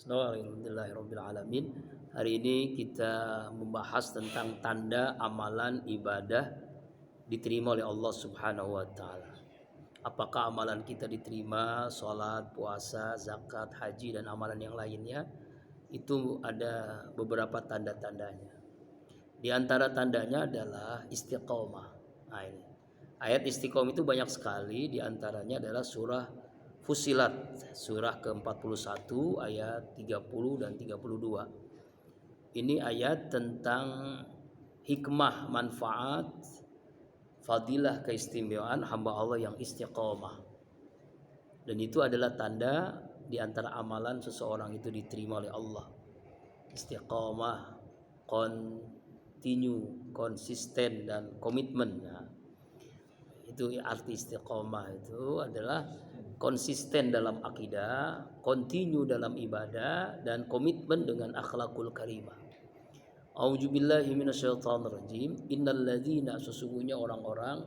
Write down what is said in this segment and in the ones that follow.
Alhamdulillahirrabbilalamin. Hari ini kita membahas tentang tanda amalan ibadah diterima oleh Allah Subhanahu wa taala. Apakah amalan kita diterima, salat, puasa, zakat, haji dan amalan yang lainnya? Itu ada beberapa tanda-tandanya. Di antara tandanya adalah istiqomah. Nah, ini. Ayat istiqomah itu banyak sekali, di antaranya adalah surah Fusilat, surah ke-41 ayat 30 dan 32. Ini ayat tentang hikmah, manfaat, fadilah, keistimewaan hamba Allah yang istiqomah. Dan itu adalah tanda di antara amalan seseorang itu diterima oleh Allah. Istiqomah, continue, konsisten dan komitmen. Nah, itu arti istiqomah itu adalah konsisten dalam akidah, continue dalam ibadah, dan komitmen dengan akhlakul karimah. A'udzubillahi minasyaitonirrajim. Innalladzina, sesungguhnya orang-orang,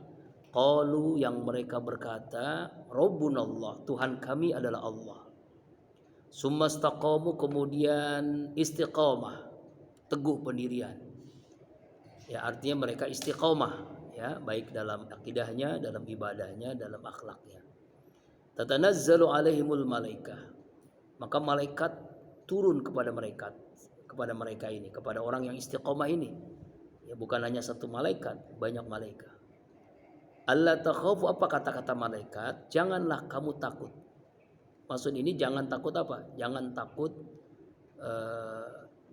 qalu, yang mereka berkata, Rabbunallah, Tuhan kami adalah Allah. Summastaqamu, kemudian istiqomah, teguh pendirian. Ya, artinya mereka istiqomah, ya, baik dalam akidahnya, dalam ibadahnya, dalam akhlaknya. Tatanazzalu alaihimul malaikah, maka malaikat turun kepada mereka ini, kepada orang yang istiqomah ini. Ya, bukan hanya satu malaikat, banyak malaikat. Allah takhafu, apa kata-kata malaikat? Janganlah kamu takut. Maksud ini jangan takut apa? Jangan takut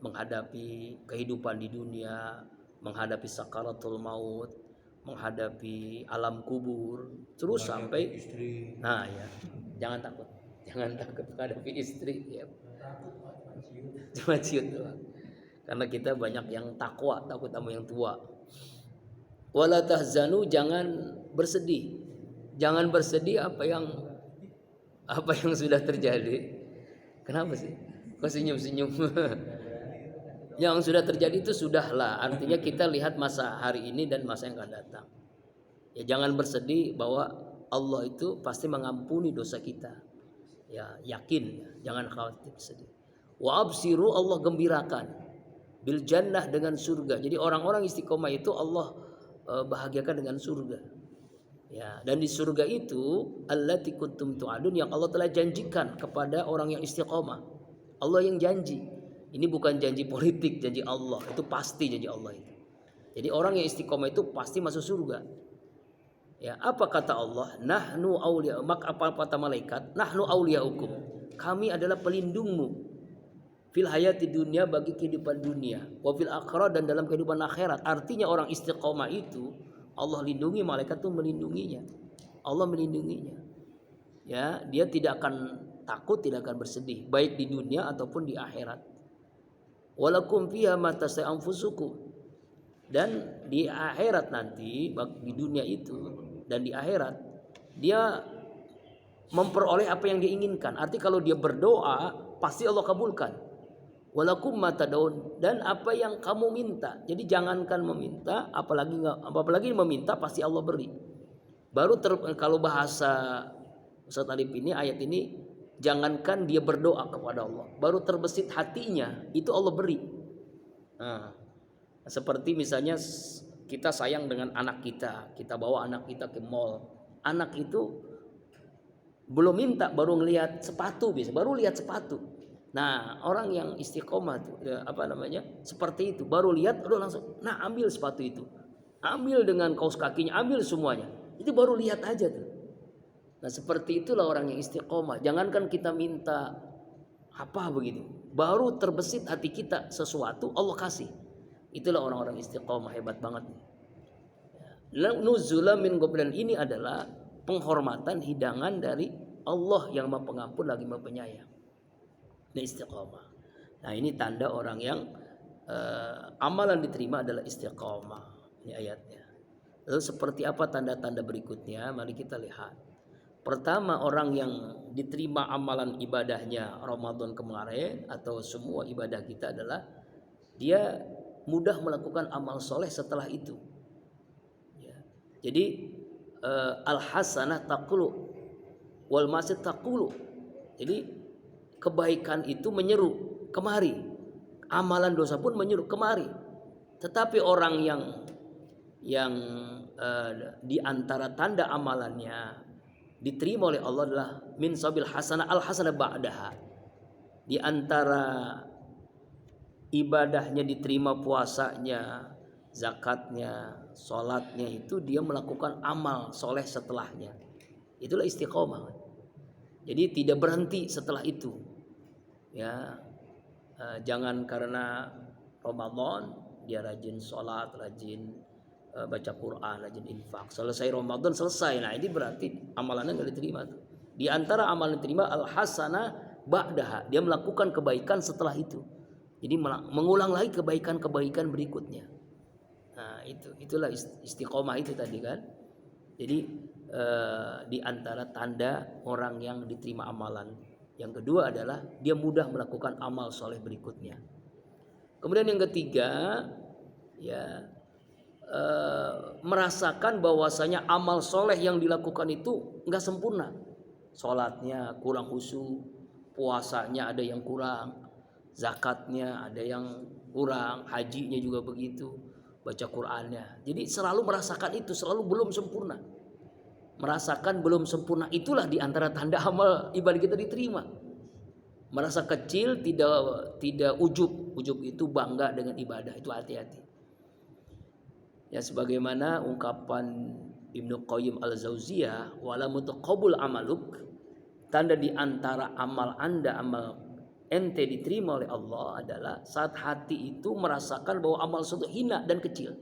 menghadapi kehidupan di dunia, menghadapi sakaratul maut, menghadapi alam kubur, terus sampai istri. Nah, ya, jangan takut menghadapi istri, ya. Cuma ciut doang. Karena kita banyak yang takut sama yang tua. Wala tahzanu, jangan bersedih. Jangan bersedih apa yang sudah terjadi. Kenapa sih? Kok senyum-senyum? Yang sudah terjadi itu sudahlah. Artinya kita lihat masa hari ini dan masa yang akan datang. Ya, jangan bersedih bahwa Allah itu pasti mengampuni dosa kita. Ya, yakin, jangan khawatir sedih. Wa absiru, Allah gembirakan bil jannah, dengan surga. Jadi orang-orang istiqomah itu Allah bahagiakan dengan surga. Ya, dan di surga itu allati kuntum tu'adun, yang Allah telah janjikan kepada orang yang istiqomah. Allah yang janji. Ini bukan janji politik, janji Allah. Itu pasti janji Allah itu. Jadi orang yang istiqomah itu pasti masuk surga. Ya, apa kata Allah? Nahnu auliya, maka apa kata malaikat? Nahnu auliyaukum. Kami adalah pelindungmu fil hayati dunia, bagi kehidupan dunia, wa fil akhirah, dan dalam kehidupan akhirat. Artinya orang istiqomah itu Allah lindungi, malaikat itu melindunginya. Allah melindunginya. Ya, dia tidak akan takut, tidak akan bersedih, baik di dunia ataupun di akhirat. Walakum fiha ma tasai anfusukum, dan di akhirat nanti, di dunia itu dan di akhirat, dia memperoleh apa yang dia inginkan. Arti kalau dia berdoa pasti Allah kabulkan. Walakum ma tadaun, dan apa yang kamu minta. Jadi jangankan meminta, apalagi meminta pasti Allah beri. Baru kalau bahasa Ustaz Alif ini, ayat ini, jangankan dia berdoa kepada Allah, baru terbesit hatinya itu Allah beri. Nah, seperti misalnya kita sayang dengan anak kita, kita bawa anak kita ke mall. Anak itu belum minta, baru ngelihat sepatu, baru lihat sepatu. Nah, orang yang istiqomah tuh, seperti itu, baru lihat, udah langsung, nah ambil sepatu itu, ambil dengan kaos kakinya, ambil semuanya. Itu baru lihat aja tuh. Nah, seperti itulah orang yang istiqomah. Jangankan kita minta apa begitu, baru terbesit hati kita sesuatu, Allah kasih. Itulah orang-orang istiqomah, hebat banget. Nuzula min ghaflan, ini adalah penghormatan, hidangan dari Allah yang Maha Pengampun lagi Maha Penyayang. Nah, istiqomah. Nah, ini tanda orang yang amalan diterima adalah istiqomah. Ini ayatnya. Lalu seperti apa tanda-tanda berikutnya? Mari kita lihat. Pertama, orang yang diterima amalan ibadahnya Ramadan kemarin atau semua ibadah kita adalah dia mudah melakukan amal soleh setelah itu. Ya. Jadi al hasanah taqulu wal masid taqulu. Jadi kebaikan itu menyeru kemari, amalan dosa pun menyeru kemari. Tetapi orang yang di antara tanda amalannya diterima oleh Allah adalah min sabil hasanah al hasanah ba'daha. Di antara ibadahnya diterima, puasanya, zakatnya, sholatnya, itu dia melakukan amal soleh setelahnya. Itulah istiqomah. Jadi tidak berhenti setelah itu. Ya, jangan karena Ramadan dia rajin sholat, rajin baca Quran, rajin infak. Selesai Ramadan selesai. Nah ini berarti amalannya nggak diterima. Di antara amalan diterima al hasanah ba'daha. Dia melakukan kebaikan setelah itu. Jadi mengulang lagi kebaikan-kebaikan berikutnya. Nah itulah istiqomah itu tadi kan. Jadi di antara tanda orang yang diterima amalan. Yang kedua adalah dia mudah melakukan amal soleh berikutnya. Kemudian yang ketiga, ya merasakan bahwasanya amal soleh yang dilakukan itu nggak sempurna. Sholatnya kurang khusyuk, puasanya ada yang kurang, zakatnya ada yang kurang, hajinya juga begitu, baca Qur'annya. Jadi selalu merasakan itu, selalu belum sempurna. Merasakan belum sempurna itulah diantara tanda amal ibadah kita diterima. Merasa kecil, tidak ujub itu bangga dengan ibadah, itu hati-hati. Ya sebagaimana ungkapan Ibnu Qayyim al-Jauziyah, wala mutaqabbul amaluk, tanda di antara amal Anda, amal ente diterima oleh Allah adalah saat hati itu merasakan bahwa amal itu hina dan kecil.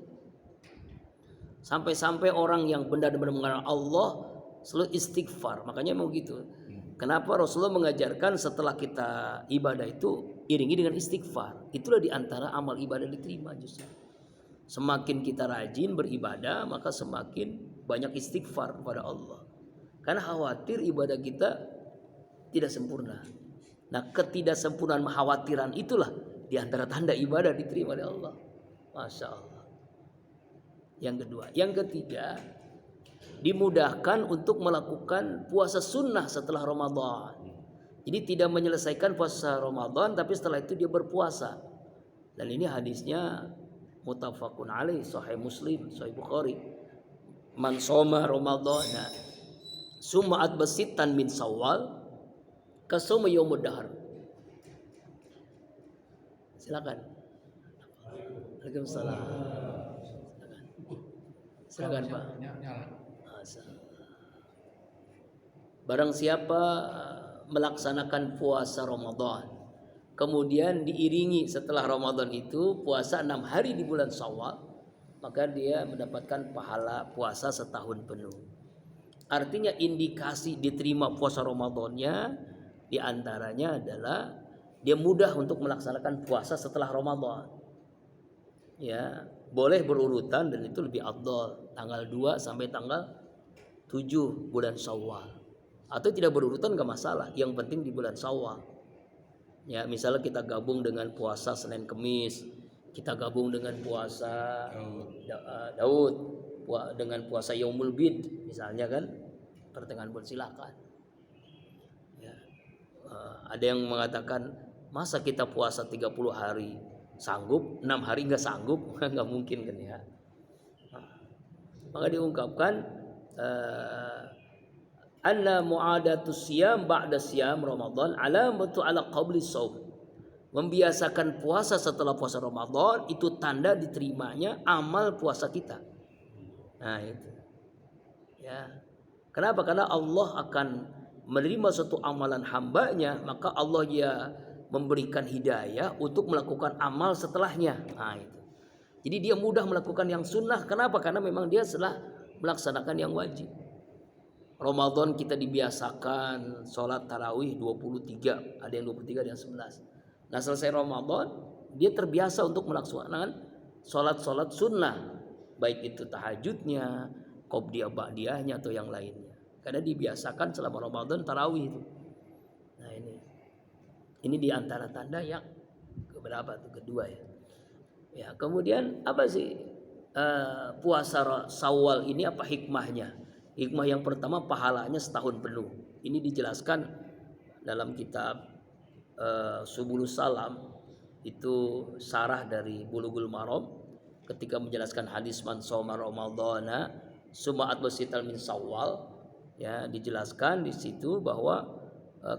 Sampai-sampai orang yang benar-benar mengenal Allah selalu istighfar. Makanya mau gitu. Kenapa Rasulullah mengajarkan setelah kita ibadah itu iringi dengan istighfar. Itulah di antara amal ibadah diterima justru. Semakin kita rajin beribadah, maka semakin banyak istighfar kepada Allah. Karena khawatir ibadah kita tidak sempurna. Nah, ketidaksempurnaan kekhawatiran itulah di antara tanda ibadah diterima oleh Allah. Masya Allah. Yang kedua, yang ketiga, dimudahkan untuk melakukan puasa sunnah setelah Ramadan. Jadi tidak menyelesaikan puasa Ramadan, tapi setelah itu dia berpuasa. Dan ini hadisnya muttafaqun alaih, sahih Muslim, sahih Bukhari. Man shoma Ramadhana summa atbasitan min Syawal kasuma yaumud dahr. Silakan. Waalaikumsalam. Silakan Pak. Barang siapa melaksanakan puasa Ramadan, kemudian diiringi setelah Ramadan itu puasa 6 hari di bulan Syawal, maka dia mendapatkan pahala puasa setahun penuh. Artinya indikasi diterima puasa Ramadannya diantaranya adalah dia mudah untuk melaksanakan puasa setelah Ramadan. Ya, boleh berurutan dan itu lebih afdal, tanggal 2 sampai tanggal 7 bulan Syawal. Atau tidak berurutan gak masalah, yang penting di bulan Syawal. Ya, misalnya kita gabung dengan puasa Senin Kemis, kita gabung dengan puasa Daud, dengan puasa Yaumul Bid misalnya kan, pertengahan bulan, silakan. Ya. Ada yang mengatakan masa kita puasa 30 hari sanggup, 6 hari nggak sanggup, nggak mungkin kan ya. Maka diungkapkan anna mu'adatus siyam ba'da siyam Ramadan alamatu ala qabli shaum. Membiasakan puasa setelah puasa Ramadan itu tanda diterimanya amal puasa kita. Nah itu. Ya. Kenapa? Karena Allah akan menerima suatu amalan hambanya, maka Allah ya memberikan hidayah untuk melakukan amal setelahnya. Nah itu. Jadi dia mudah melakukan yang sunnah. Kenapa? Karena memang dia setelah melaksanakan yang wajib. Ramadan kita dibiasakan sholat tarawih 23, ada yang 23, ada yang 11. Nah selesai Ramadan dia terbiasa untuk melaksanakan sholat-sholat sunnah, baik itu tahajudnya, qobliyah ba'diyahnya atau yang lainnya. Karena dibiasakan selama Ramadan tarawih itu. Nah ini diantara tanda yang keberapa tuh, kedua ya. Ya kemudian apa sih puasa Syawal ini, apa hikmahnya? Hikmah yang pertama pahalanya setahun penuh. Ini dijelaskan dalam kitab Subulus Salam itu sarah dari Bulughul Maram ketika menjelaskan hadis man shoma ramadhana summa atbasital min Syawal, ya, dijelaskan di situ bahwa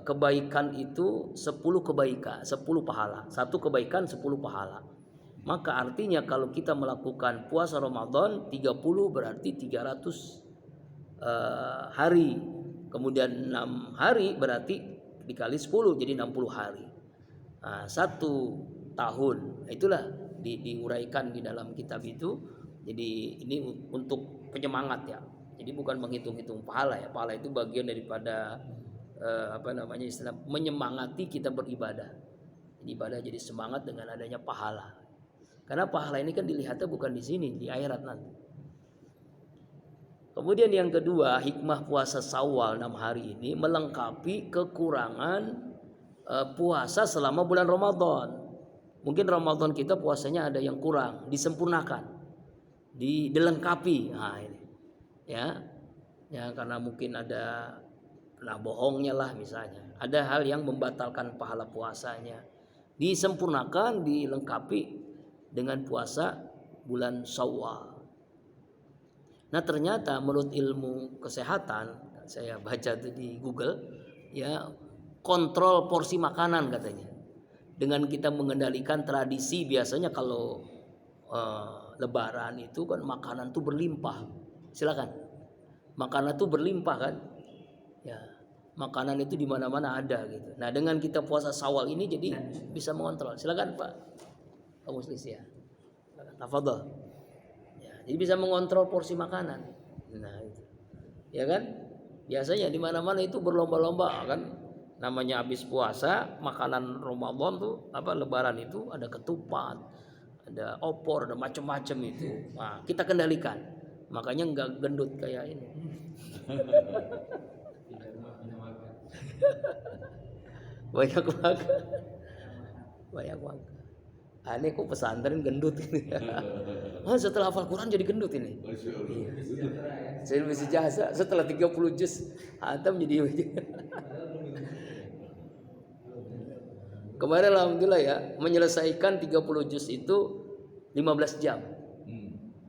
kebaikan itu 10 kebaikan, 10 pahala. Satu kebaikan 10 pahala. Maka artinya kalau kita melakukan puasa Ramadan 30 berarti 300 hari. Kemudian 6 hari berarti dikali 10 jadi 60 hari. Nah, 1 tahun. Itulah diuraikan di dalam kitab itu. Jadi ini untuk penyemangat ya. Jadi bukan menghitung-hitung pahala ya. Pahala itu bagian daripada istilah menyemangati kita beribadah. Ibadah jadi semangat dengan adanya pahala. Karena pahala ini kan dilihatnya bukan di sini, di akhirat nanti. Kemudian yang kedua, hikmah puasa Syawal 6 hari ini melengkapi kekurangan puasa selama bulan Ramadan. Mungkin Ramadan kita puasanya ada yang kurang, disempurnakan, dilengkapi. Nah ini, ya karena mungkin ada pernah bohongnya lah misalnya, ada hal yang membatalkan pahala puasanya, disempurnakan, dilengkapi dengan puasa bulan Syawal. Nah ternyata menurut ilmu kesehatan, saya baca itu di Google, ya, kontrol porsi makanan katanya. Dengan kita mengendalikan tradisi, biasanya kalau Lebaran itu kan makanan tuh berlimpah. Silakan, makanan tuh berlimpah kan, ya, makanan itu di mana-mana ada gitu. Nah dengan kita puasa Syawal ini jadi bisa mengontrol. Silakan Pak Muslis ya, tafadhol. Jadi bisa mengontrol porsi makanan. Nah, itu. Ya kan? Biasanya di mana-mana itu berlomba-lomba kan. Namanya habis puasa, makanan Ramadan tuh Lebaran itu ada ketupat, ada opor, ada macam-macam itu. Nah, kita kendalikan. Makanya enggak gendut kayak ini. Banyak makan. Banyak makan. Aneh kok pesantren gendut ini. Setelah hafal Quran jadi gendut ini. Saya lebih jasa setelah 30 juz hatam jadi. Kemarin alhamdulillah ya, menyelesaikan 30 juz itu 15 jam.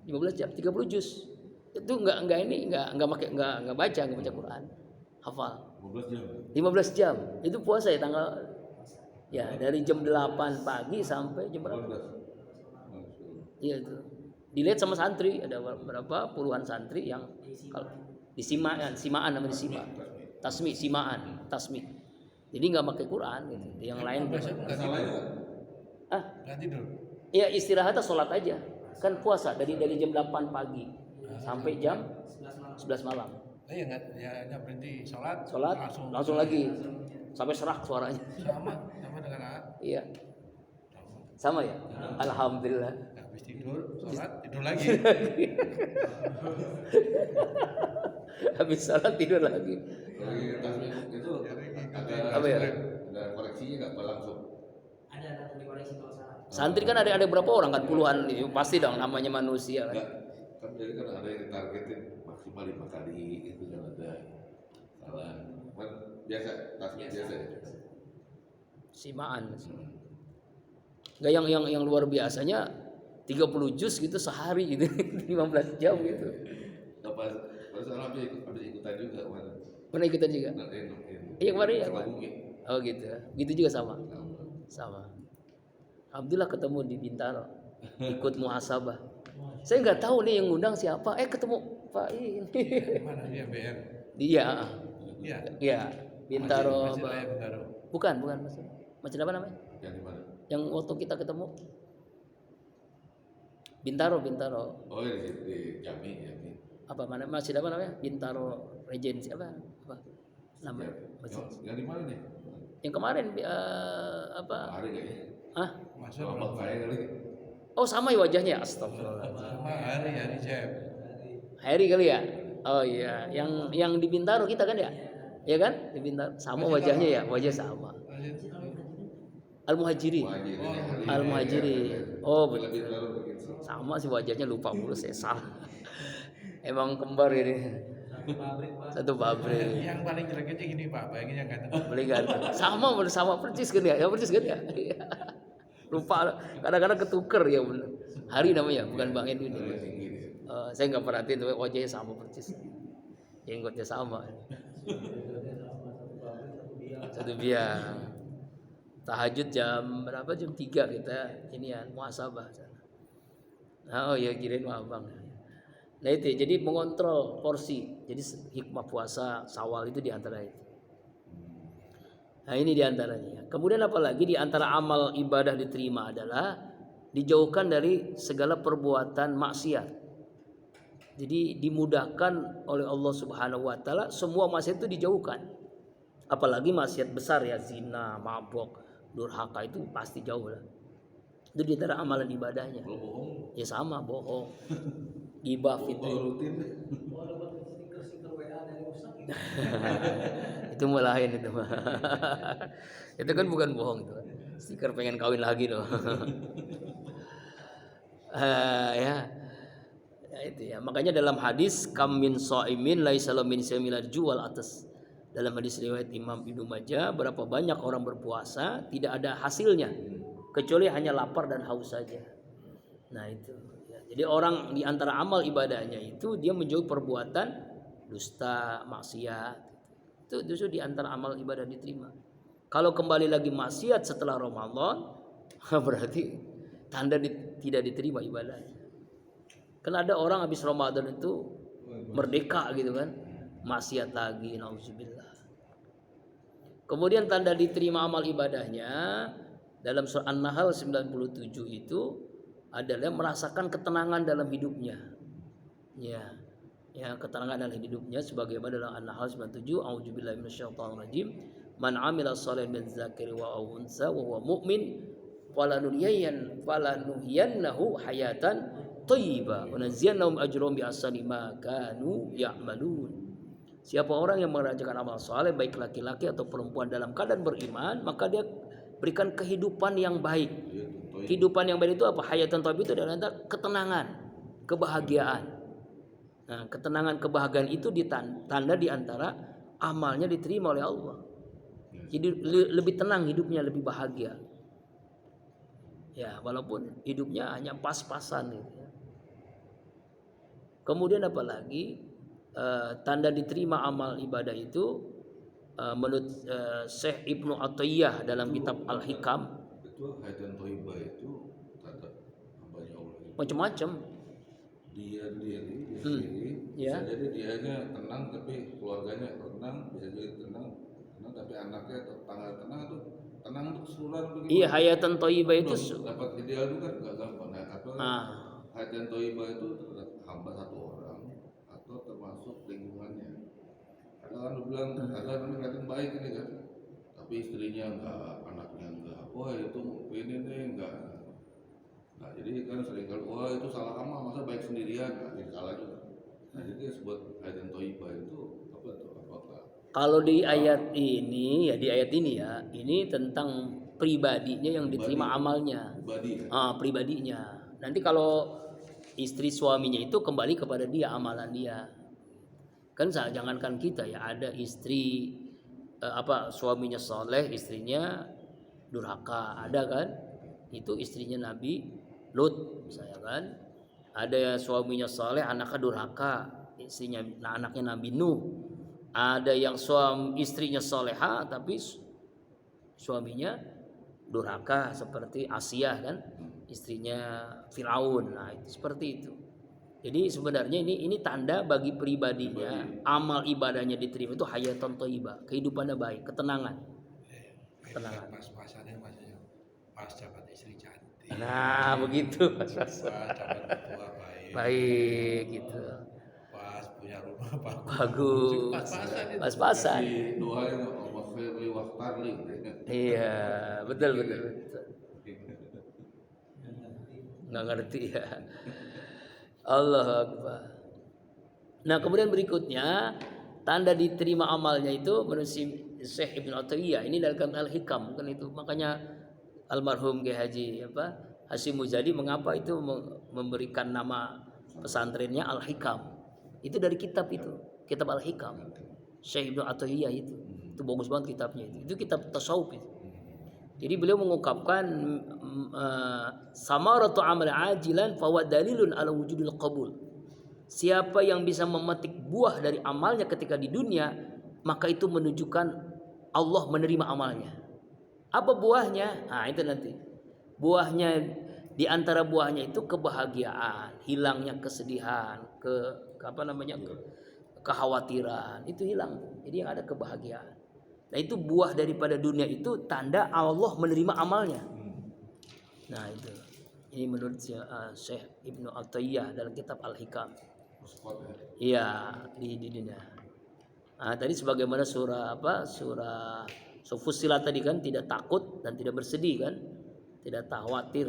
15 jam, 30 juz. Itu enggak baca Quran. Hafal. 15 jam. Itu puasa ya tanggal. Ya, dari jam 8 pagi sampai jam berapa? Iya itu. Dilihat sama santri, ada berapa puluhan santri yang kalau simaan namanya simaan. Jadi nggak pakai Quran gitu. Yang lain nggak tidur. Iya, istirahat atau sholat aja. Kan puasa dari jam 8 pagi sampai jam 11 malam. Iya nggak berhenti sholat langsung lagi sampai serak suaranya. Sama dengan iya. Sama ya? Alhamdulillah. Habis tidur, sholat, tidur lagi. Habis sholat tidur lagi. Itu apa ya? Ada koreksinya nggak langsung? Ada dikoreksi kalau salah. Santri kan ada berapa orang kan, puluhan itu pasti dong, namanya manusia kan. Kan jadi kan ada yang ditargetin maksimal 5 kali gitu kan, ada salah. Kan biasa tasbih biasa ya. Simaan. Enggak yang luar biasanya 30 juz gitu sehari gitu. 15 jam gitu. Pas salah habis ikutan juga kemarin. Pernah ikutan juga? Iya kemarin ya. Oh gitu. Gitu juga sama. Alhamdulillah ketemu di Bintaro. Ikut muhasabah. Saya nggak tahu nih yang ngundang siapa. Ketemu Pak ini. Mana dia BM? Dia. Iya. Bintaro. Bintaro. Bukan Masjid apa namanya? Yang di mana? Yang waktu kita ketemu. Bintaro. Oh di Jami. Apa mana masjid apa namanya? Bintaro Regency apa? Nama masjid. Yang di mana nih? Yang kemarin Hari kayaknya. Masuk Lama kayak kali. Oh sama ya wajahnya, astagfirullah. Sama hari Jeb. Hari kali ya. Oh iya, yang di Bintaro kita kan ya? Ya kan? Di Bintaro sama wajahnya ya, wajah sama. Al-Muhajiri. Oh betul. Sama sih wajahnya, lupa mulu saya salah. Emang kembar ini. Pabrik Pak. Satu pabrik. Yang paling jelek itu gini Pak, bayangin yang ganteng. Beli kan sama persis kan ya? Ya persis kan ya? Iya. Lupa kadang-kadang ketuker ya bener. Hari namanya bukan Bang Edwin. Dari tinggi dia. Saya nggak perhatiin tuh wajahnya sama persis. Jenggotnya sama. Satu biang. Tahajud jam berapa? Jam 3 kita inian muhasabah. Oh ya kirain mah Abang. Nah itu ya, jadi mengontrol porsi. Jadi hikmah puasa Syawal itu diantara itu. Nah ini diantaranya. Kemudian apalagi diantara amal ibadah diterima adalah dijauhkan dari segala perbuatan maksiat. Jadi dimudahkan oleh Allah Subhanahu Wa Taala semua maksiat itu dijauhkan. Apalagi maksiat besar ya, zina, mabok, durhaka itu pasti jauh lah. Itu diantara amalan ibadahnya. Kalau bohong, Ya sama bohong, gibah, kalau fitnah. rutin Oh, dapat stiker WA dari Ustaz. Itu mulahin itu mah. Itu kan bukan bohong itu. Stiker pengen kawin lagi loh. Ya. Ya itu ya. Makanya dalam hadis kam min shaimin laisa lahu min siyamil jual atas. Dalam hadis riwayat Imam Ibnu Majah, berapa banyak orang berpuasa tidak ada hasilnya kecuali hanya lapar dan haus saja. Nah itu. Ya. Jadi orang di antara amal ibadahnya itu dia menjauhi perbuatan dusta, maksiat. Itu justru di antara amal ibadah diterima. Kalau kembali lagi maksiat setelah Ramadan, berarti tanda tidak diterima ibadahnya. Kan ada orang habis Ramadan itu merdeka gitu kan, maksiat lagi, nauzubillah. Kemudian tanda diterima amal ibadahnya dalam surah An-Nahl 97 itu adalah merasakan ketenangan dalam hidupnya. Ya, ketenangan dalam hidupnya sebagaimana dalam An-Nahl 97, a'udzubillahi minasyaitonir rajim. Man 'amila shalihan min dzakari wa unsa wa huwa mu'min falanuhyiyannahu hayatan thayyibah wa nazziyannahum ajrahum bi ahsani ma kanu ya'malun. Siapa orang yang mengerjakan amal saleh baik laki-laki atau perempuan dalam keadaan beriman, maka dia berikan kehidupan yang baik. Kehidupan yang baik itu apa? Hayatan thayyibah itu adalah ketenangan, kebahagiaan. Nah, ketenangan kebahagiaan itu ditanda di antara amalnya diterima oleh Allah. Jadi lebih tenang hidupnya, lebih bahagia. Ya, walaupun hidupnya hanya pas-pasan gitu ya. Kemudian apalagi tanda diterima amal ibadah itu menurut Syekh Ibnu Athayyah dalam kitab Al-Hikam itu hayatan thayyibah itu tanda hambanya Allah. Macam-macam. Dia sendiri, Ya. bisa jadi dianya tenang tapi keluarganya tenang, bisa jadi tenang tapi anaknya tetangga tenang atau tenang untuk keseluruhan begitu. Iya, hayatan thayyibah itu dapat ideal itu kan nggak gampang. Nah, atau hayatan thayyibah itu hamba satu orang atau termasuk lingkungannya. Kadang lu bilang ada kelihatan baik ini kan, tapi istrinya enggak, anaknya enggak. Wah itu ini nih enggak. Nah jadi kan sering kali wah itu salah kamu, masa baik sendirian, nah, jadi salah juga. Nah jadi sebut hayatan thayyibah itu apa tuh? Apakah? Kalau di ayat ini ya, ini tentang pribadinya yang diterima amalnya. Pribadi. Pribadinya. Nanti kalau istri suaminya itu kembali kepada dia amalan dia. Kan jangankan kita ya, ada istri suaminya soleh, istrinya durhaka, ada kan? Itu istrinya Nabi Lut misalnya kan. Ada suaminya soleh, anaknya durhaka, anaknya Nabi Nuh. Ada yang istrinya soleha tapi suaminya durhaka seperti Asia kan, istrinya Firaun. Nah itu seperti itu. Jadi sebenarnya ini tanda bagi pribadinya amal ibadahnya diterima itu hayatan thayyibah, kehidupannya baik, ketenangan. Pas-pasannya maksudnya pas dapat istri cantik. Nah begitu Pas dapat tua baik. Baik gitu. Pas punya rumah Bagus. Pas-pasan itu. Pas-pasan. Si doanya Allah firli waqtarli. Iya, betul. Nggak ngerti ya. Allah Akbar. Nah kemudian berikutnya tanda diterima amalnya itu menurut Syekh Ibnu Athayyah ini dalam Al-Hikam kan itu. Makanya almarhum Kiai Haji Hasyim Muzadi mengapa itu memberikan nama pesantrennya Al-Hikam. Itu dari kitab itu. kitab Al-Hikam. Syekh Ibnu Athaillah itu. Itu bagus banget kitabnya itu. Itu kitab tasawuf itu. Jadi beliau mengungkapkan samaratu amal ajilan fa dalilun ala wujudil qabul. Siapa yang bisa memetik buah dari amalnya ketika di dunia, maka itu menunjukkan Allah menerima amalnya. Apa buahnya? Nah, itu nanti. Buahnya, di antara buahnya itu kebahagiaan, hilangnya kesedihan, kekhawatiran, itu hilang. Jadi yang ada kebahagiaan. Nah, itu buah daripada dunia itu tanda Allah menerima amalnya. Nah, itu. Ini menurut Syekh Ibnu Athaillah dalam kitab Al-Hikam. Iya, di dunia. Nah, tadi sebagaimana surah Fussilat tadi kan, tidak takut dan tidak bersedih kan, tidak khawatir,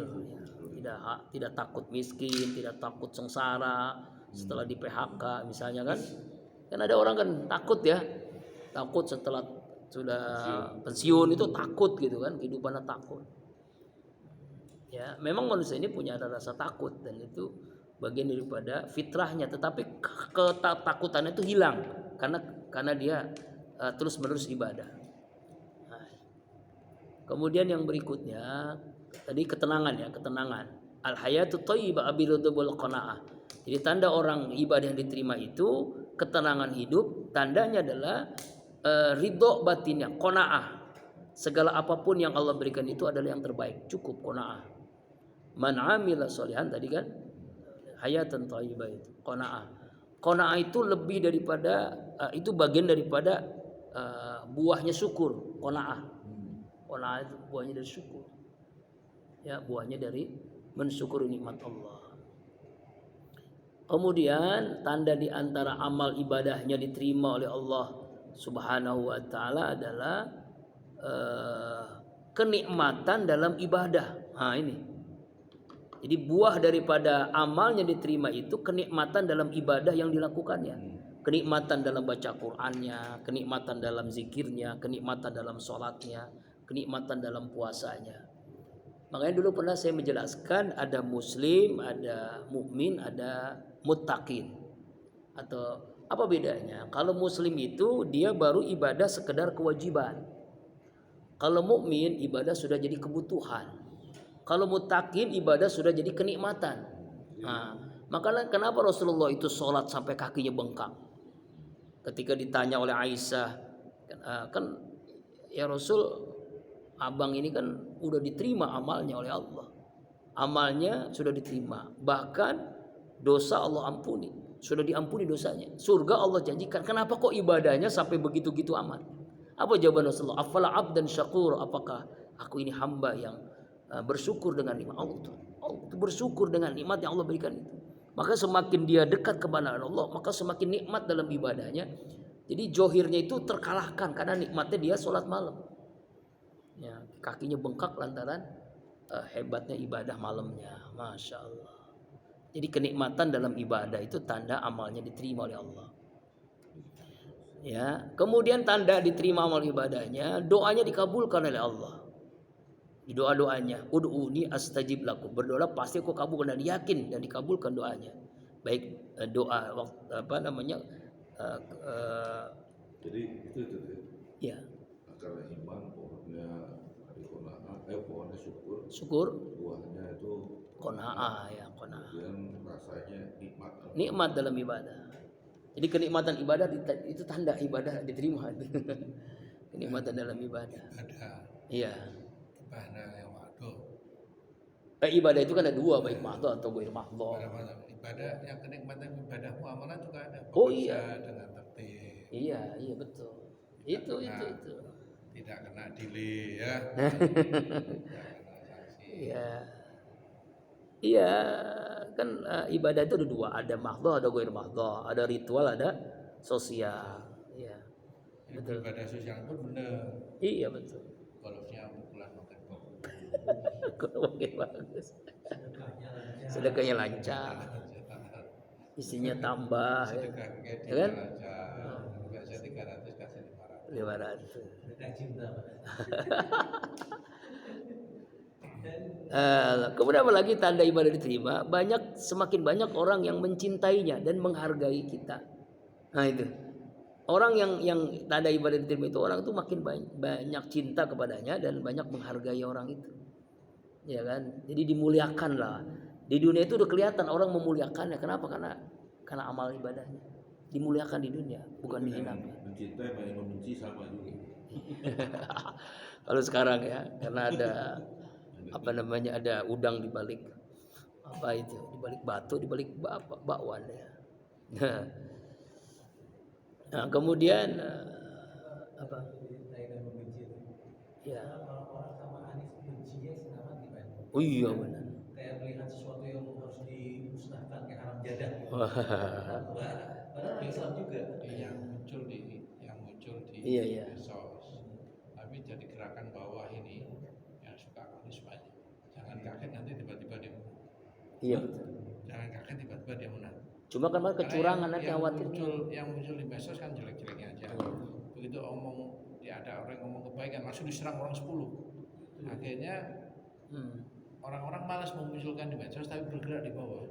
tidak takut miskin, tidak takut sengsara setelah di PHK misalnya kan ada orang kan takut ya, takut setelah sudah pensiun itu takut gitu kan, kehidupannya takut. Ya, memang manusia ini punya rasa takut dan itu bagian daripada fitrahnya, tetapi ketakutannya itu hilang karena dia terus-menerus ibadah. Nah, kemudian yang berikutnya tadi ketenangan. Al-hayatu thayyibah abiridul qanaah. Jadi tanda orang ibadah yang diterima itu ketenangan hidup, tandanya adalah ridho batinnya, qanaah. Segala apapun yang Allah berikan itu adalah yang terbaik, cukup qanaah. Man amila sholihan tadi kan hayatan thayyibah itu qanaah. Qanaah itu lebih daripada itu bagian daripada buahnya syukur, qanaah. Qanaah itu buahnya dari syukur. Ya, buahnya dari mensyukuri nikmat Allah. Kemudian tanda di antara amal ibadahnya diterima oleh Allah Subhanahu wa taala adalah kenikmatan dalam ibadah. Nah, ini. Jadi buah daripada amalnya diterima itu kenikmatan dalam ibadah yang dilakukannya. Kenikmatan dalam baca Qur'annya, kenikmatan dalam zikirnya, kenikmatan dalam sholatnya, kenikmatan dalam puasanya. Makanya dulu pernah saya menjelaskan ada muslim, ada mukmin, ada muttaqin. Atau apa bedanya? Kalau muslim itu dia baru ibadah sekedar kewajiban. Kalau mukmin ibadah sudah jadi kebutuhan. Kalau muttaqin ibadah sudah jadi kenikmatan. Nah, makanya kenapa Rasulullah itu sholat sampai kakinya bengkak? Ketika ditanya oleh Aisyah, kan ya Rasul, abang ini kan udah diterima amalnya oleh Allah. Amalnya sudah diterima. Bahkan dosa Allah ampuni. Sudah diampuni dosanya. Surga Allah janjikan. Kenapa kok ibadahnya sampai begitu-gitu amat? Apa jawaban Rasulullah? Afala abdan syakur. Apakah aku ini hamba yang bersyukur dengan nikmat Allah? Bersyukur dengan nikmat yang Allah berikan itu. Maka semakin dia dekat kepada Allah, maka semakin nikmat dalam ibadahnya. Jadi johirnya itu terkalahkan karena nikmatnya dia sholat malam. Ya, kakinya bengkak lantaran hebatnya ibadah malamnya. Masya Allah. Jadi kenikmatan dalam ibadah itu tanda amalnya diterima oleh Allah. Ya, kemudian tanda diterima amal ibadahnya, doanya dikabulkan oleh Allah. Di doa-doanya, ud'uni astajib lakum. Berdoa pasti aku kabulkan dan yakin dan dikabulkan doanya. Baik doa jadi itu ya. Karena iman pohonnya pohonnya syukur, buahnya itu qanaah ya, qanaah. Dan rasanya nikmat dalam ibadah. Jadi kenikmatan ibadah itu tanda ibadah diterima. Kenikmatan dalam ibadah. Iya. Ibadah yang mahdhu. Ibadah itu kan ada dua, baik mahdhu atau ghair mahdhu. Ibadah yang kenikmatan ibadah muamalah juga ada. Oh iya. Dengan tertib. Iya betul. Itu. Tidak kena delay ya. Iya kan ibadah itu ada dua, ada mahdhu, ada ghair mahdhu, ada ritual, ada sosial. Iya. Betul. Ibadah sosial pun benar. Iya betul. Kalau siang pukulan makan bagus. Kalau makin bagus. Sedekahnya lancar. Isinya tambah. Ya kan? Biasa 300 kasih 500. 500. Kemudian apa lagi tanda ibadah diterima? Semakin banyak orang yang mencintainya dan menghargai kita. Nah itu. Orang yang tanda ibadah diterima itu orang itu makin banyak cinta kepadanya dan banyak menghargai orang itu. Ya kan? Jadi dimuliakan lah. Di dunia itu udah kelihatan orang memuliakannya. Kenapa? Karena amal ibadahnya. Dimuliakan di dunia, bukan dihinakan. Mencintai banyak membenci sama juga. Kalau sekarang ya, karena ada ada udang di balik di balik batu, di balik bakwan ya. Nah, kemudian apa? Ya. Orang sama Anies bencinya sama gimana? Oh iya benar. Kayak melihat sesuatu yang harus dimusnahkan kayak haram jadah. Padahal Islam juga. yang muncul di Iya. medsos. Tapi jadi gerakan bawah ini yang suka Anies banyak. Jangan kaget nanti tiba-tiba dia menang. Iya betul. Jangan kaget tiba-tiba dia menang. Cuma kan kecurangan Karena nanti khawatir. yang muncul di medsos kan jelek-jeleknya aja. Begitu ada orang yang ngomong kebaikan langsung diserang orang 10. Akhirnya orang-orang malas memunculkan di medsos tapi bergerak di bawah.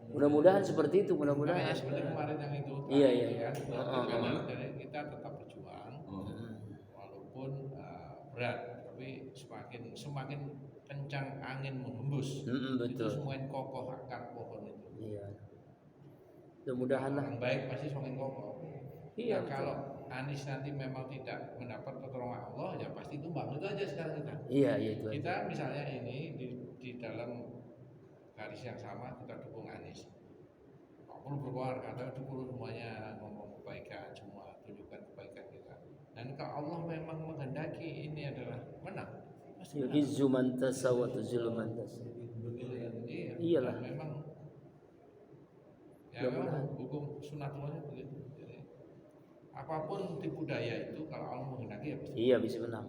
Mudah-mudahan seperti itu, Makanya mudah-mudahan. sebenarnya kemarin yang itu Iya. jadi kita tetap berjuang walaupun berat, tapi semakin kencang angin menghembus Betul. itu semakin kokoh akar pohon itu. Iya. Mudah-mudahan lah. Orang baik pasti semakin kokoh. Iya, Nah, betul. kalau Anies nanti memang tidak mendapat pertolongan Allah, ya pasti tumbang. Itu aja sekarang kita. Iya itu. Kita misalnya ini di dalam garis yang sama kita dukung Anies. Nggak perlu berkeluarga, tapi dukung semuanya ngomong kebaikan semua, tunjukkan kebaikan kita. Dan kalau Allah memang menghendaki ini adalah menang, pasti menang. Yu'izzu man tasha wa tuzillu man tasha. Iyalah. Memang ya memang hukum sunatullahnya begitu. Jadi, apapun tipu daya itu kalau Allah menghendaki ya pasti. Iya bisa menang.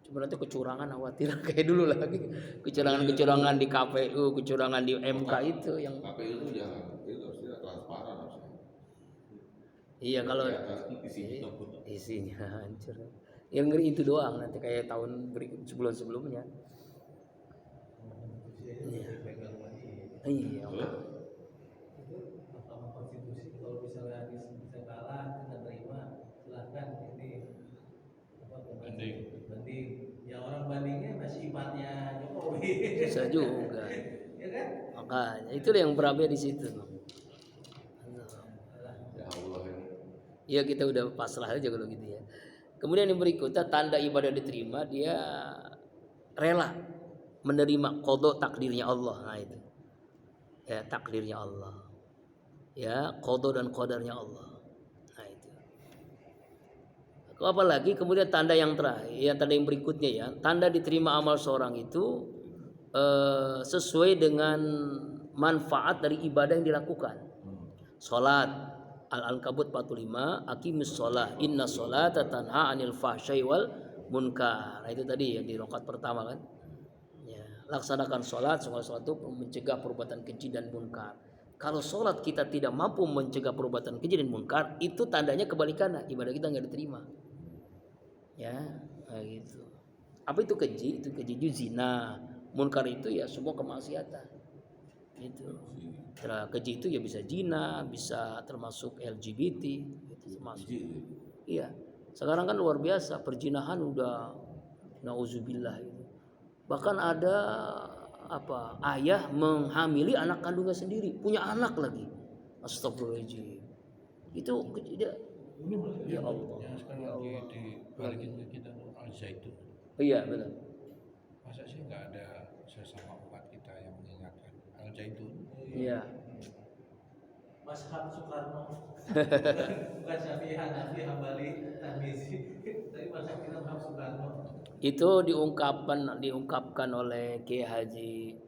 Cuma nanti kecurangan khawatir kayak dulu lagi. Kecurangan di KPU, kecurangan di MK itu yang. KPU itu jangan, itu harusnya transparan harusnya. Iya kalau isinya hancur. Yang ngeri itu doang nanti kayak tahun sebelumnya. Iya. Mahkamah Konstitusi kalau misalnya Anies bisa kalah kita terima silakan ini banding. Yang orang bandingnya masih iparnya Jokowi. Bisa juga. Ya kan? Makanya itu yang beramai di situ. Ya Allah ya. Ya kita udah pasrah aja kalau gitu ya. Kemudian yang berikutnya tanda ibadah diterima dia rela menerima qada takdirnya Allah. Nah itu. Ya takdirnya Allah. Ya qada dan qadarnya Allah. Nah itu. Apalagi kemudian tanda yang terakhir, ya tanda yang berikutnya ya, tanda diterima amal seorang itu sesuai dengan manfaat dari ibadah yang dilakukan. Salat Al-Ankabut 45, aqimus shalah inna sholata tanha 'anil fahsya'i wal munkar. Nah, itu tadi yang di rakaat pertama kan. Ya, laksanakan salat, sungguh salat itu mencegah perbuatan keji dan munkar. Kalau salat kita tidak mampu mencegah perbuatan keji dan munkar, itu tandanya kebalikannya, ibadah kita enggak diterima. Ya, nah gitu. Apa itu keji? Itu keji itu zina. Munkar itu ya semua kemaksiatan. Gitu. Nah, keji itu ya bisa zina, bisa termasuk LGBT, itu termasuk. Iya. Sekarang kan luar biasa perzinahan udah nauzubillah itu. Bahkan ada ayah menghamili anak kandungnya sendiri, punya anak lagi. Astagfirullahaladzim. Itu tidak. Ya Allah. Yang sekarang lagi dibalikin ke kita Al-Zaitun. Iya benar. Masa sih nggak ada sesama umat kita yang mengingatkan Al-Zaitun? Iya. Mazhab Soekarno. Bukan Syafi'i, Hanafi, Hambali, Tirmizi. Tapi mazhab kita Soekarno. Itu diungkapkan oleh Kiai Haji